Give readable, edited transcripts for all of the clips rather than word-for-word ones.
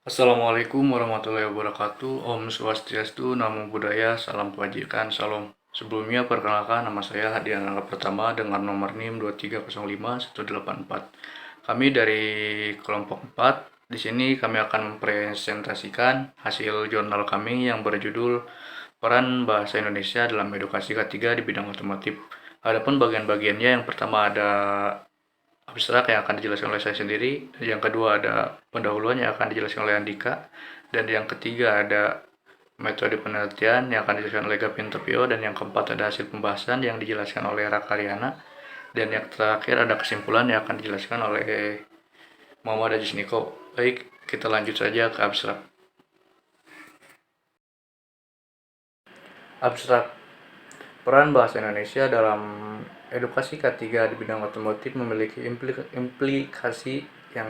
Assalamualaikum warahmatullahi wabarakatuh. Om Swastiastu, Namo Buddhaya, Salam Kebajikan, Salam. Sebelumnya perkenalkan, nama saya Hadian Rangga Pertama dengan nomor NIM 2305184. Kami dari kelompok 4. Di sini kami akan mempresentasikan hasil jurnal kami yang berjudul Peran Bahasa Indonesia dalam Edukasi K3 di bidang otomotif. Adapun bagian-bagiannya, yang pertama ada abstrak yang akan dijelaskan oleh saya sendiri, yang kedua ada pendahuluan yang akan dijelaskan oleh Andika, dan yang ketiga ada metode penelitian yang akan dijelaskan oleh Gavin Topio, dan yang keempat ada hasil pembahasan yang dijelaskan oleh Rakaryana, dan yang terakhir ada kesimpulan yang akan dijelaskan oleh Muhammad Ajis Niko. Baik, kita lanjut saja ke abstrak. Abstrak. Peran bahasa Indonesia dalam edukasi K3 di bidang otomotif memiliki implikasi yang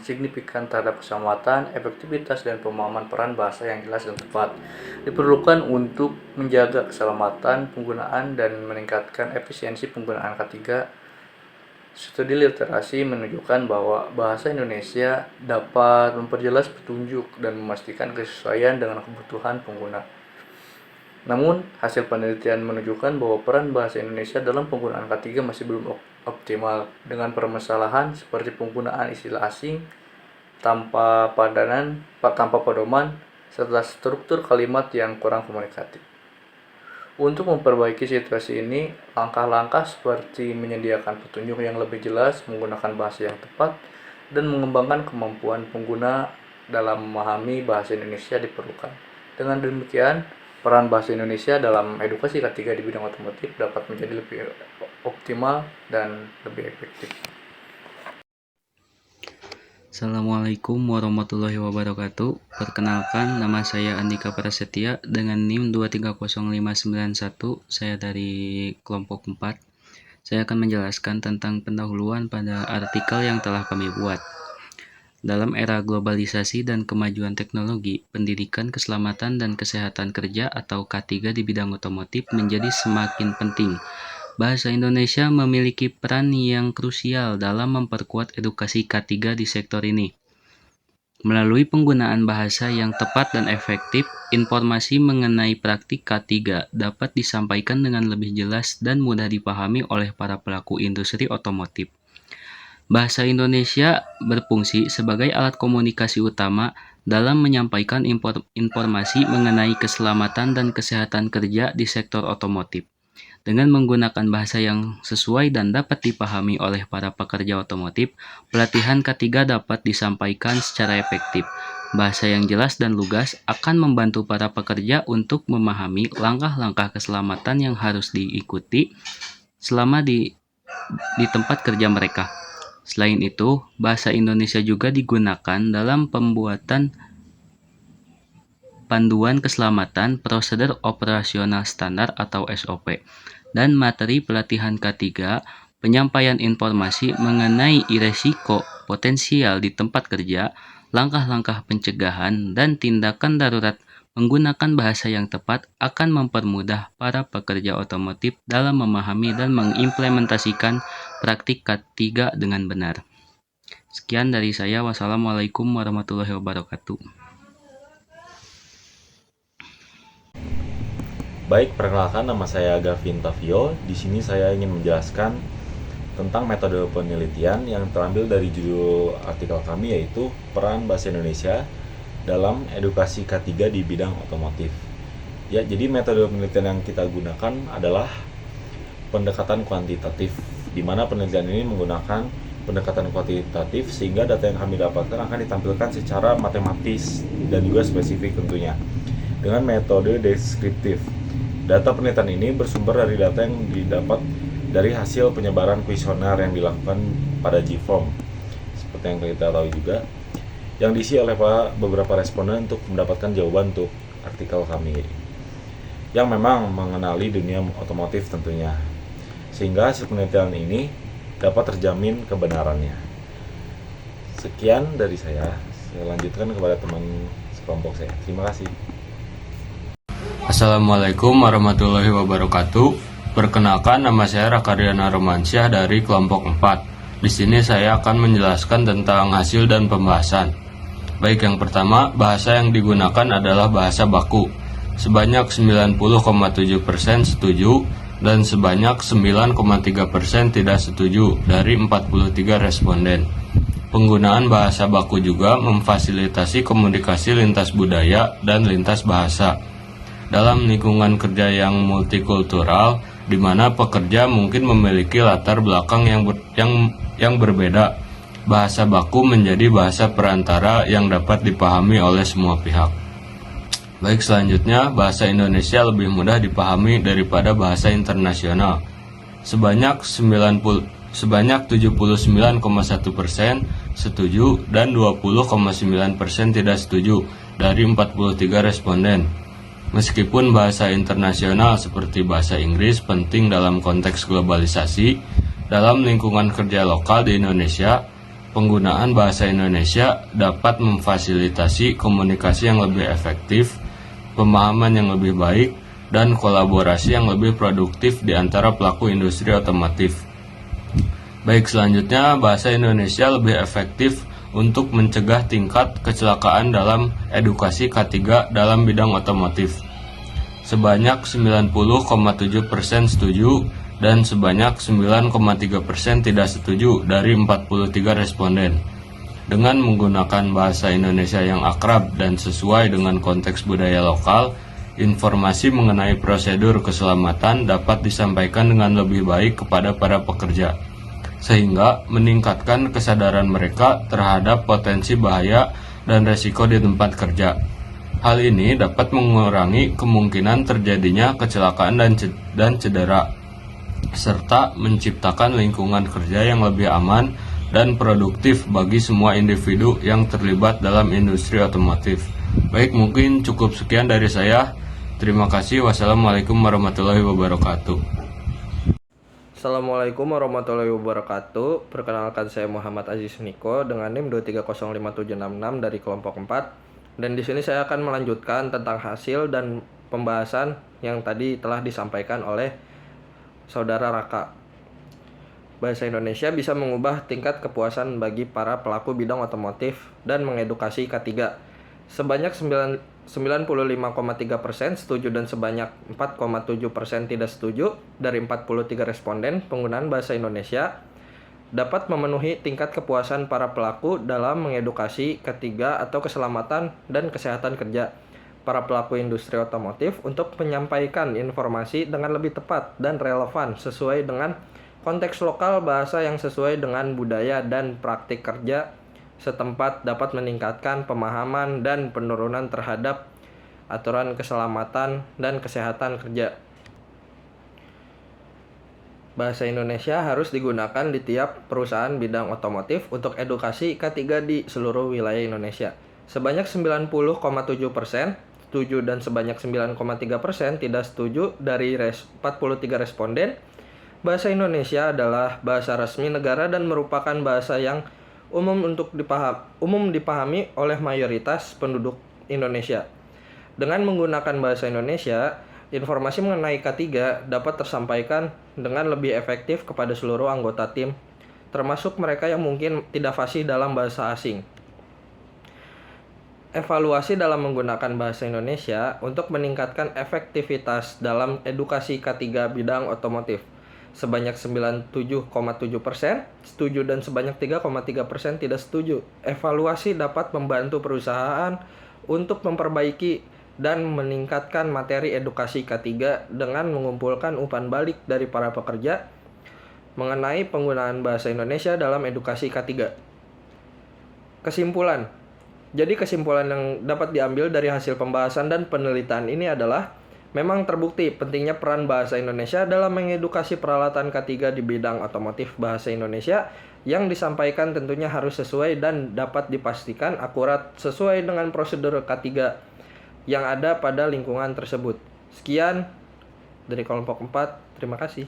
signifikan terhadap keselamatan, efektivitas, dan pemahaman peran bahasa yang jelas dan tepat. Diperlukan untuk menjaga keselamatan penggunaan dan meningkatkan efisiensi penggunaan K3. Studi literasi menunjukkan bahwa bahasa Indonesia dapat memperjelas petunjuk dan memastikan kesesuaian dengan kebutuhan pengguna. Namun, hasil penelitian menunjukkan bahwa peran bahasa Indonesia dalam penggunaan K3 masih belum optimal, dengan permasalahan seperti penggunaan istilah asing tanpa pedoman, serta struktur kalimat yang kurang komunikatif. Untuk memperbaiki situasi ini, langkah-langkah seperti menyediakan petunjuk yang lebih jelas, menggunakan bahasa yang tepat, dan mengembangkan kemampuan pengguna dalam memahami bahasa Indonesia diperlukan. Dengan demikian, peran bahasa Indonesia dalam edukasi K3 di bidang otomotif dapat menjadi lebih optimal dan lebih efektif. Assalamualaikum warahmatullahi wabarakatuh. Perkenalkan, nama saya Andika Prasetya dengan NIM 23051. Saya dari kelompok 4. Saya akan menjelaskan tentang pendahuluan pada artikel yang telah kami buat. Dalam era globalisasi dan kemajuan teknologi, pendidikan keselamatan dan kesehatan kerja atau K3 di bidang otomotif menjadi semakin penting. Bahasa Indonesia memiliki peran yang krusial dalam memperkuat edukasi K3 di sektor ini. Melalui penggunaan bahasa yang tepat dan efektif, informasi mengenai praktik K3 dapat disampaikan dengan lebih jelas dan mudah dipahami oleh para pelaku industri otomotif. Bahasa Indonesia berfungsi sebagai alat komunikasi utama dalam menyampaikan informasi mengenai keselamatan dan kesehatan kerja di sektor otomotif. Dengan menggunakan bahasa yang sesuai dan dapat dipahami oleh para pekerja otomotif, pelatihan K3 dapat disampaikan secara efektif. Bahasa yang jelas dan lugas akan membantu para pekerja untuk memahami langkah-langkah keselamatan yang harus diikuti selama di tempat kerja mereka. Selain itu, bahasa Indonesia juga digunakan dalam pembuatan panduan keselamatan, prosedur operasional standar atau SOP, dan materi pelatihan K3, penyampaian informasi mengenai risiko potensial di tempat kerja, langkah-langkah pencegahan, dan tindakan darurat. Menggunakan bahasa yang tepat akan mempermudah para pekerja otomotif dalam memahami dan mengimplementasikan praktik K3 dengan benar. Sekian dari saya. Wassalamualaikum warahmatullahi wabarakatuh. Baik, perkenalkan, nama saya Gavin Topio. Di sini saya ingin menjelaskan tentang metode penelitian yang terambil dari judul artikel kami, yaitu Peran Bahasa Indonesia dalam Edukasi K3 di bidang otomotif. Ya, jadi metode penelitian yang kita gunakan adalah pendekatan kuantitatif, di mana penelitian ini menggunakan pendekatan kuantitatif sehingga data yang kami dapatkan akan ditampilkan secara matematis dan juga spesifik tentunya dengan metode deskriptif. Data penelitian ini bersumber dari data yang didapat dari hasil penyebaran kuesioner yang dilakukan pada G-Form, seperti yang kita tahu juga, yang diisi oleh beberapa responden untuk mendapatkan jawaban untuk artikel kami, yang memang mengenali dunia otomotif tentunya, sehingga hasil penelitian ini dapat terjamin kebenarannya. Sekian dari saya lanjutkan kepada teman sekelompok saya. Terima kasih. Assalamualaikum warahmatullahi wabarakatuh. Perkenalkan, nama saya Rakaryana Romansyah dari kelompok 4. Di sini saya akan menjelaskan tentang hasil dan pembahasan. Baik, yang pertama, bahasa yang digunakan adalah bahasa baku. Sebanyak 90,7% setuju dan sebanyak 9,3% tidak setuju dari 43 responden. Penggunaan bahasa baku juga memfasilitasi komunikasi lintas budaya dan lintas bahasa. Dalam lingkungan kerja yang multikultural, di mana pekerja mungkin memiliki latar belakang yang berbeda, bahasa baku menjadi bahasa perantara yang dapat dipahami oleh semua pihak. Baik, selanjutnya, bahasa Indonesia lebih mudah dipahami daripada bahasa internasional. Sebanyak 79,1% setuju dan 20,9% tidak setuju dari 43 responden. Meskipun bahasa internasional seperti bahasa Inggris penting dalam konteks globalisasi, dalam lingkungan kerja lokal di Indonesia, penggunaan bahasa Indonesia dapat memfasilitasi komunikasi yang lebih efektif, pemahaman yang lebih baik, dan kolaborasi yang lebih produktif di antara pelaku industri otomotif. Baik, selanjutnya, bahasa Indonesia lebih efektif untuk mencegah tingkat kecelakaan dalam edukasi K3 dalam bidang otomotif. Sebanyak 90,7% setuju dan sebanyak 9,3% tidak setuju dari 43 responden. Dengan menggunakan bahasa Indonesia yang akrab dan sesuai dengan konteks budaya lokal, informasi mengenai prosedur keselamatan dapat disampaikan dengan lebih baik kepada para pekerja, sehingga meningkatkan kesadaran mereka terhadap potensi bahaya dan resiko di tempat kerja. Hal ini dapat mengurangi kemungkinan terjadinya kecelakaan dan cedera, serta menciptakan lingkungan kerja yang lebih aman dan produktif bagi semua individu yang terlibat dalam industri otomotif. Baik, mungkin cukup sekian dari saya. Terima kasih. Wassalamualaikum warahmatullahi wabarakatuh. Assalamualaikum warahmatullahi wabarakatuh. Perkenalkan, saya Muhammad Aziz Niko dengan NIM 2305766 dari kelompok 4. Dan di sini saya akan melanjutkan tentang hasil dan pembahasan yang tadi telah disampaikan oleh Saudara Raka. Bahasa Indonesia bisa mengubah tingkat kepuasan bagi para pelaku bidang otomotif dan mengedukasi K3. Sebanyak 95,3% setuju dan sebanyak 4,7% tidak setuju dari 43 responden. Penggunaan bahasa Indonesia dapat memenuhi tingkat kepuasan para pelaku dalam mengedukasi K3 atau keselamatan dan kesehatan kerja para pelaku industri otomotif untuk menyampaikan informasi dengan lebih tepat dan relevan sesuai dengan konteks lokal, bahasa yang sesuai dengan budaya dan praktik kerja setempat, dapat meningkatkan pemahaman dan penurunan terhadap aturan keselamatan dan kesehatan kerja. Bahasa Indonesia harus digunakan di tiap perusahaan bidang otomotif untuk edukasi K3 di seluruh wilayah Indonesia. Sebanyak 90,7% setuju dan sebanyak 9,3% tidak setuju dari 43 responden. Bahasa Indonesia adalah bahasa resmi negara dan merupakan bahasa yang umum dipahami oleh mayoritas penduduk Indonesia. Dengan menggunakan bahasa Indonesia, informasi mengenai K3 dapat tersampaikan dengan lebih efektif kepada seluruh anggota tim, termasuk mereka yang mungkin tidak fasih dalam bahasa asing. Evaluasi dalam menggunakan bahasa Indonesia untuk meningkatkan efektivitas dalam edukasi K3 bidang otomotif. Sebanyak 97,7% setuju dan sebanyak 3,3% tidak setuju. Evaluasi dapat membantu perusahaan untuk memperbaiki dan meningkatkan materi edukasi K3 dengan mengumpulkan umpan balik dari para pekerja mengenai penggunaan bahasa Indonesia dalam edukasi K3. Kesimpulan. Jadi kesimpulan yang dapat diambil dari hasil pembahasan dan penelitian ini adalah memang terbukti pentingnya peran bahasa Indonesia dalam mengedukasi peralatan K3 di bidang otomotif. Bahasa Indonesia yang disampaikan tentunya harus sesuai dan dapat dipastikan akurat sesuai dengan prosedur K3 yang ada pada lingkungan tersebut. Sekian dari kelompok 4. Terima kasih.